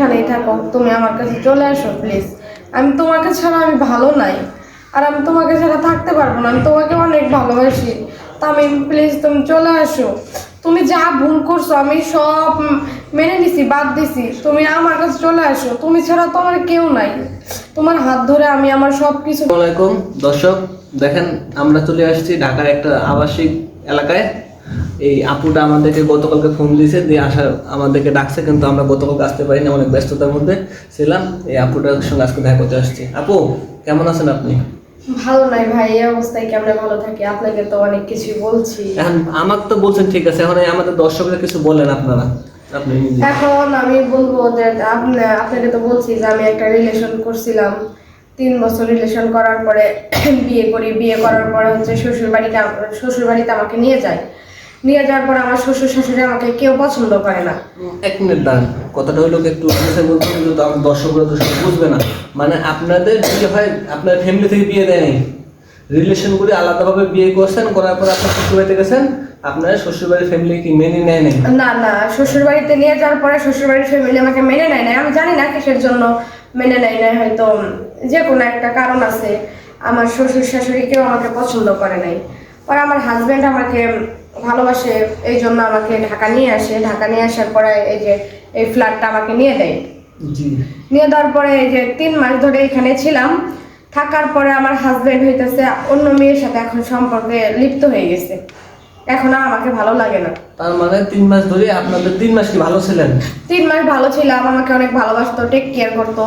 যেখানেই থাকো তুমি আমার কাছে চলে আসো প্লিজ। আমি তোমাকে ছাড়া আমি ভালো নাই, আর আমি তোমাকে ছাড়া থাকতে পারবো না। আমি তোমাকে অনেক ভালোবাসি। তামিম প্লিজ তুমি চলে আসো। তুমি যা ভুল করছো আমি সব মেনে নিছি, বাদ দিছি। তুমি আমার কাছে চলে আসো। তুমি ছাড়া তো আমার কেউ নাই। তোমার হাত ধরে আমি আমার সব কিছু। আসসালামু আলাইকুম দর্শক, দেখেন আমরা চলে আসছি ঢাকার একটা আবাসিক এলাকায়। এই আপুটা আমাদেরকে গতকালকে ফোন দিয়েছে, দিয়ে আসার আমাদেরকে ডাকছে, কিন্তু আমরা গতকালকে আসতে পারিনি, অনেক ব্যস্ততার মধ্যে ছিলাম। এই আপুটার সঙ্গে আজকে দেখা করতে আসছি। আপু কেমন আছেন আপনি? ভালো নাই ভাই, এই অবস্থায় কেমনে ভালো থাকি? আপনাকে তো অনেক কিছু বলছি। এখন আমাকে তো বলছেন ঠিক আছে, এখন আমাদের দর্শকরা কিছু বলেন আপনারা, আপনি নিজে। এখন আমি বলবো যে আপনাকে তো বলছি যে আমি একটা রিলেশন করছিলাম। 3 বছর রিলেশন করার পরে বিয়ে করি। বিয়ে করার পরে হচ্ছে শ্বশুর বাড়িতে আমাকে নিয়ে যায়। নিয়ে যাওয়ার পর আমার শ্বশুর শাশুড়ি আমাকে কেউ পছন্দ করে না। এক মিনিট দাঁড়ান, কথাটা হলো একটু বলতে, কিন্তু আমার দর্শকরা তো সেটা বুঝবে না। মানে আপনাদের বিয়ে হয়, আপনার ফ্যামিলি থেকে বিয়ে দেয় নাই, রিলেশন করে আলাদাভাবে বিয়ে করছেন, করার পর আপনার শ্বশুরবাড়িতে গেছেন, আপনার শ্বশুরবাড়ির ফ্যামিলি কি মেনে নেয় নাই? না না, শ্বশুর বাড়িতে নিয়ে যাওয়ার পরে শ্বশুরবাড়ির ফ্যামিলি আমাকে মেনে নেয় নাই। আমি জানি না কিসের জন্য মেনে নেয় নাই, হয়তো যে কোনো একটা কারণ আছে। আমার শ্বশুর শাশুড়ি কেউ আমাকে পছন্দ করে নাই। পরে আমার হাজবেন্ড আমাকে ভালোবাসে, এই জন্য আমাকে ঢাকা নিয়ে আসে। ঢাকা নিয়ে আসার পরে এই যে এই ফ্ল্যাটটা আমাকে নিয়ে দেয়। জি। নিয়ে দেওয়ার পরে এই যে 3 মাস ধরে এখানে ছিলাম। থাকার পরে আমার হাজবেন্ড হইতেছে অন্য মেয়ের সাথে এখন সম্পর্কে লিপ্ত হয়ে গেছে। এখন আর আমাকে ভালো লাগে না। তার মানে 3 মাস ধরে আপনাদের 3 মাস কি ভালো ছিলেন? 3 মাস ভালো ছিলাম, আমাকে অনেক ভালোবাসতো, টেক কেয়ার করতো।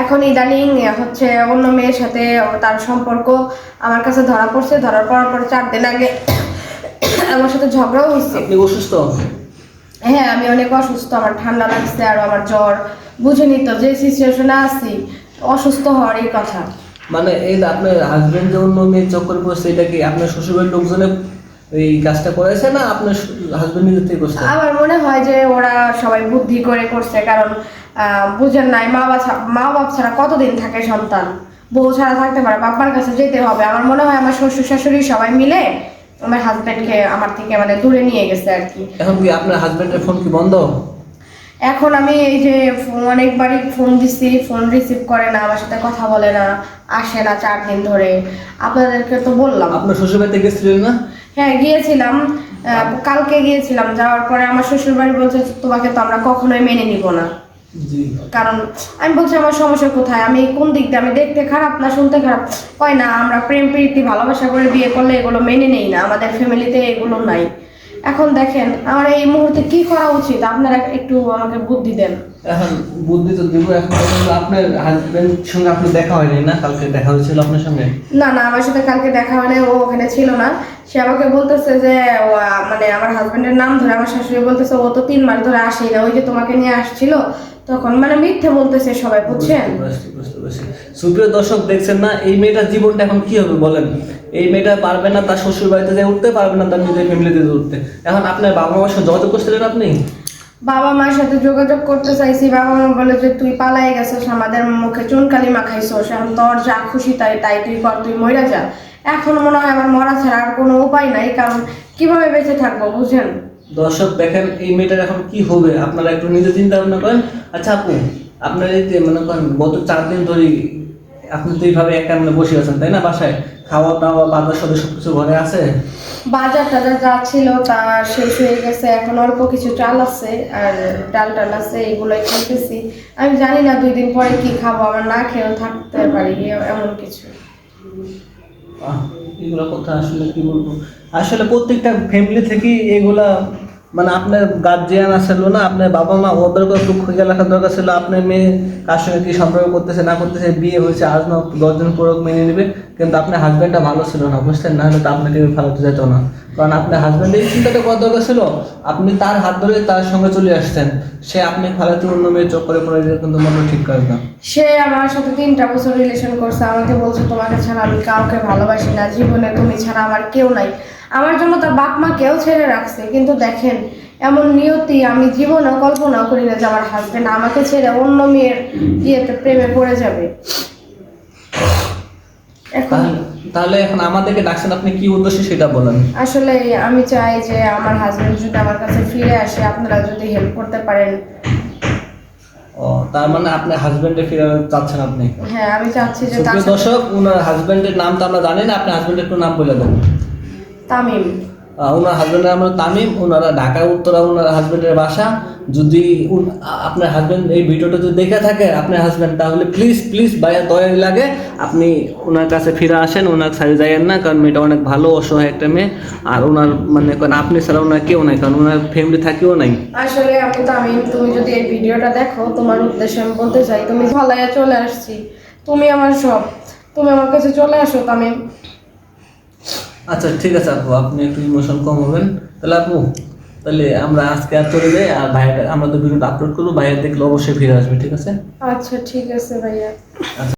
এখন ইদানিং হচ্ছে অন্য মেয়ের সাথে তার সম্পর্ক আমার কাছে ধরা পড়ছে। ধরার পর 4 দিন আগে আমার সাথে ঝগড়াও হয়েছে। আপনি অসুস্থ? হ্যাঁ, আমি অনেক অসুস্থ, আমার ঠান্ডা লাগছে আর আমার জ্বর। বুঝেনি তো যে সিচুয়েশনে আছি, অসুস্থ হওয়ার এই কথা। মানে এই যে আপনার হাজবেন্ড যে অন্য মেয়ের চক্কর পড়ছে, এটা কি আপনার শ্বশুরবাড়ির লোকজনে এই কাজটা করেছে না আপনার হাজবেন্ড নিজের থেকে করছে? আমার মনে হয় যে ওরা সবাই বুদ্ধি করে করছে, কারণ বুঝেন নাই, মা বাপ ছাড়া কতদিন থাকে সন্তান? বউ ছাড়া থাকতে পারে? বাবার কাছে যেতে হবে। আমার মনে হয় আমার শ্বশুর শাশুড়ি সবাই মিলে আমার হাজবেন্ডকে আমার থেকে মানে দূরে নিয়ে গেছে আর কি। এখন কি আপনার হাজবেন্ডের ফোন কি বন্ধ? এখন আমি এই যে অনেকবারই ফোন দিচ্ছি, ফোন রিসিভ করে না, আমার সাথে কথা বলে না, আসে না 4 দিন ধরে। আপনাদেরকে তো বললাম। আপনার শ্বশুরবাড়িতে গেছিলেন না? হ্যাঁ গিয়েছিলাম, কালকে গিয়েছিলাম। যাওয়ার পরে আমার শ্বশুর বাড়ি বলছে তোমাকে তো আমরা কখনোই মেনে নিব না। জি। কারণ আমি বলছি আমার সমস্যা কোথায়, আমি কোন দিক দিয়ে, আমি দেখতে খারাপ না শুনতে খারাপ? হয় না, আমরা প্রেম প্রীতি ভালোবাসা করে বিয়ে করলে এগুলো মেনে নেই না, আমাদের ফ্যামিলিতে এগুলো নাই। এখন দেখেন আমার এই মুহূর্তে কি করা উচিত? আপনারা একটু আমাকে বুদ্ধি দেন। এখন বুদ্ধি তো দিব। এখন আপনার হাজবেন্ড সঙ্গে আপনার দেখা হয়নি না? কালকে দেখা হয়েছিল আপনার সঙ্গে? না না, আমার সাথে কালকে দেখা হয় না, ও ওখানে ছিল না। সে আমাকে বলতেছে যে মানে আমার হাজবেন্ডের নাম ধরে আমার শাশুড়ি বলতেছে ও তো 3 মাস ধরে আসেই না, ওই যে তোমাকে নিয়ে আসছিল তখন। মানে মিথ্যে বলতেছে সবাই, বুঝছেন? বুঝতে পারছি। সুপ্রিয় দর্শক, দেখছেন না এই মেয়েটার জীবনটা এখন কি হবে বলেন? এই মেয়েটা পারবে না তার শ্বশুর বাড়িতে যেয়ে উঠতে, পারবে না তার নিজের ফ্যামিলিতে উঠতে। এখন আপনার বাবা মার সঙ্গে যোগাযোগ করছিলেন আপনি? বাবা মার সাথে যোগাযোগ করতে চাইছি, বাবা মা বলে যে তুই পালাই গেছিস, আমাদের মুখে চুনকালি মাখাইছিস, এখন তোর যা খুশি তাই তাই তুই কর, তুই মইরা যা। এখন মনে হয় আমার মরা ছাড়া আর কোনো উপায় নাই, কারণ কিভাবে বেঁচে থাকবো বুঝেন? দর্শক দেখেন এই মেয়েটার এখন কি হবে, আপনারা একটু নিজে চিন্তা ভাবনা করেন। আচ্ছা আপু, আপনার এই যে মনে করেন গত 4 দিন ধরে আপনি তো এইভাবে একা মানে বসে আছেন তাই না? বাসায় খাওয়া দাওয়া বাজার সদাই সবকিছু ঘরে আছে? বাজার টাজার যা ছিল তা শেষ হয়ে গেছে, এখন অল্প কিছু চাল আছে আর ডাল টাল আছে, এগুলোই খাইতেছি। আমি জানি না 2 দিন পরে কি খাবো, আমার না খেয়েও থাকতে পারি এমন কিছু। এগুলো কথা আসলে কি বলবো, আসলে প্রত্যেকটা ফ্যামিলি থেকেই এগুলা, মানে আপনার গার্জিয়ান আসলো না, আপনার বাবা মা, ওদের একটু খেয়াল রাখার দরকার ছিল। আপনার মেয়ে কার সঙ্গে কি সম্পর্ক করতেছে না করতেছে, বিয়ে হয়েছে আজ না 10 দিন পর মেনে নেবে, কিন্তু আপনার হাজব্যান্ডটা ভালো ছিল না, বুঝলেন? না হলে তো আপনাকে ফেলাতে যেত না। কারণ আপনার হাজব্যান্ডের চিন্তাটা কত দরকার ছিল, আপনি তার হাত ধরে তার সঙ্গে চলে আসতেন। সে আপনি ফেলাতে অন্য মেয়ের চক্করে পড়ে যেত, কিন্তু মনে ঠিক কাজ না। সে আমার সাথে 3টা বছর রিলেশন করছে, আমাকে বলছে তোমাকে ছাড়া আমি কাউকে ভালোবাসি না, জীবনে তুমি ছাড়া আমার কেউ নাই। আমার জন্য তার বাপ মা কেউ ছেড়ে রাখছে, কিন্তু দেখেন এমন নিয়তি আমি জীবনে কল্পনাও করি না যে আমার হাজবেন্ড আমাকে ছেড়ে অন্য মেয়ের ইয়েতে প্রেমে পড়ে যাবে। এখন তাহলে এখন আমাদেরকে ডাকছেন, আপনি কি উদ্দেশ্যে সেটা বলেন। আসলে আমি চাই যে আমার হাজবেন্ড যদি আমার কাছে ফিরে আসে, আপনারা যদি হেল্প করতে পারেন। ও তার মানে আপনার হাজবেন্ডে ফেরার চাচ্ছেন আপনি? হ্যাঁ আমি চাচ্ছি যে তার সুপ্রিয় সাথে- দর্শক, ওনার হাজবেন্ডের নাম তো আমরা জানি না, আপনার হাজবেন্ডের একটু নাম বলে দেন। তামিম। ওনার হাজবেন্ডের নাম হলো তামিম, ওনারা ঢাকার উত্তরা ওনার হাজবেন্ডের বাসা। যদি আপনার হাজবেন্ড এই ভিডিওটা যদি দেখে থাকে আপনার হাজবেন্ড, তাহলে প্লিজ প্লিজ ভাইয়া দয়া লাগে আপনি ওনার কাছে ফিরে আসেন, ওনার সাথে যাইয়েন না, কারণ মেয়েটা অনেক ভালো অসহায় একটা মেয়ে। আর ওনার মানে কারণ আপনি ছাড়া ওনার কেউ নাই, কারণ ওনার ফ্যামিলি থাকিও নাই। আসলে আপু তামিম, তুমি যদি এই ভিডিওটা দেখো, তোমার উদ্দেশ্যে আমি বলতে চাই, তুমি ভালাইয়া চলে আসছি, তুমি আমার সব, তুমি আমার কাছে চলে আসো তামিম। আচ্ছা ঠিক আছে আপু, আপনি একটু ইমোশন কম হবেন। তাহলে আপু, তাহলে আমরা আজকে আর চলে যাই, আর ভাইয়া আমরা তো ভিডিওটা আপলোড করবো, ভাইয়া দেখলে অবশ্যই ফিরে আসবে, ঠিক আছে? আচ্ছা ঠিক আছে ভাইয়া। আচ্ছা।